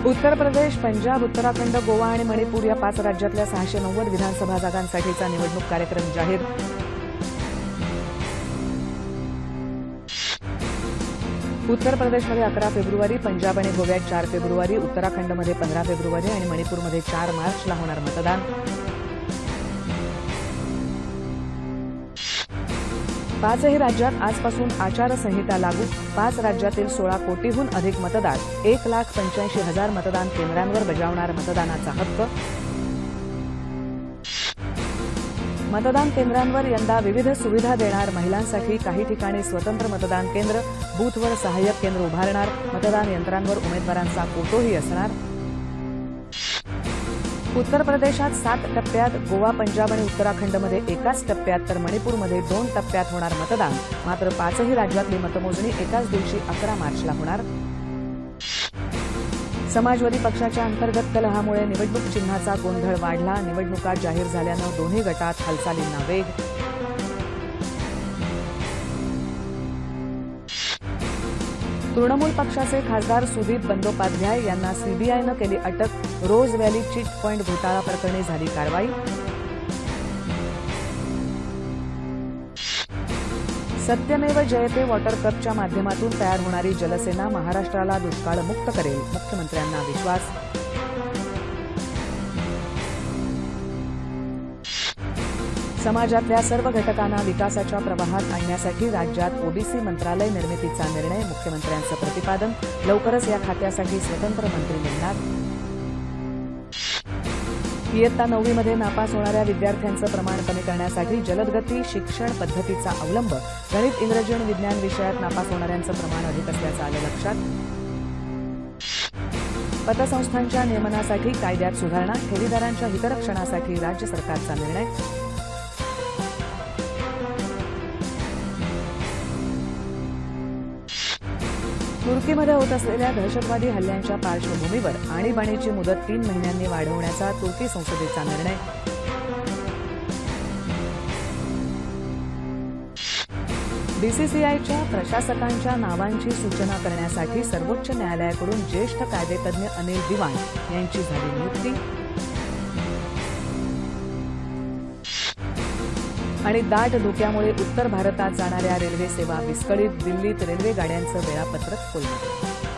उत्तर प्रदेश, पंजाब, उत्तराखंड, गोवा आणि मणिपूर या 5 राज्यातल्या 690 विधानसभा जागांसाठीचा निवडणूक कार्यक्रम जाहीर. उत्तर प्रदेशमध्ये 11 फेब्रुवारी, पंजाब आणि गोव्यात 4 फेब्रुवारी, उत्तराखंडमध्ये 15 फेब्रुवारी आणि मणिपूरमध्ये 4 मार्चला होणार मतदान. 5ही राज्यात आजपासून आचारसंहिता लागू. 5 राज्यातील 16 कोटीहून अधिक मतदार, 1,85,000 मतदान केंद्रांवर बजावणार मतदानाचा हक्क. मतदान केंद्रांवर यंदा विविध सुविधा देणार. महिलांसाठी काही ठिकाणी स्वतंत्र मतदान केंद्र, बूथवर सहाय्यक केंद्र उभारणार. मतदान यंत्रांवर उमेदवारांचा फोटोही असणार. उत्तर प्रदेशात 7 टप्प्यात, गोवा, पंजाब आणि उत्तराखंडमध्ये एकाच टप्प्यात तर मणिपूरमध्ये 2 टप्प्यात होणार मतदान. मात्र 5ही राज्यातली मतमोजणी एकाच दिवशी 11 मार्चला होणार. समाजवादी पक्षाच्या अंतर्गत कलहामुळे निवडणूक चिन्हाचा गोंधळ वाढला. निवडणुका जाहीर झाल्यानं दोन्ही गटात हालचालींना वेग. तृणमूल पक्षाचे खासदार सुदीप बंदोपाध्याय यांना सीबीआयनं केली अटक. रोज व्हॅली चिट फंड घोटाळा प्रकरणी झाली कारवाई. सत्यमेव जयते वॉटर कपच्या माध्यमातून तयार होणारी जलसेना महाराष्ट्राला दुष्काळमुक्त करेल, मुख्यमंत्र्यांना विश्वास. समाजातल्या सर्व घटकांना विकासाच्या प्रवाहात आणण्यासाठी राज्यात ओबीसी मंत्रालय निर्मितीचा निर्णय, मुख्यमंत्र्यांचं प्रतिपादन. लवकरच या खात्यासाठी स्वतंत्र मंत्री नेमणार. इयत्ता 9वीमध्ये नापास होणाऱ्या विद्यार्थ्यांचं प्रमाण कमी करण्यासाठी जलदगती शिक्षण पद्धतीचा अवलंब. गणित, इंग्रजी आणि विज्ञान विषयात नापास होणाऱ्यांचं प्रमाण अधिक असल्याचं आलं लक्षात. पतसंस्थांच्या नियमनासाठी कायद्यात सुधारणा. ठेवीदारांच्या हितरक्षणासाठी राज्य सरकारचा निर्णय. तुर्कीमध्ये होत असलेल्या दहशतवादी हल्ल्यांच्या पार्श्वभूमीवर आणीबाणीची मुदत 3 महिन्यांनी वाढवण्याचा तुर्की संसदेचा निर्णय. बीसीसीआयच्या प्रशासकांच्या नावांची सूचना करण्यासाठी सर्वोच्च न्यायालयाकडून ज्येष्ठ कायदेतज्ञ अनिल दिवाण यांची झाली नियुक्ती. आणि दाट धुक्यामुळे उत्तर भारतात जाणाऱ्या रेल्वे सेवा विस्कळीत. दिल्लीत रेल्वे गाड्यांचं वेळापत्रक कोलमडलं.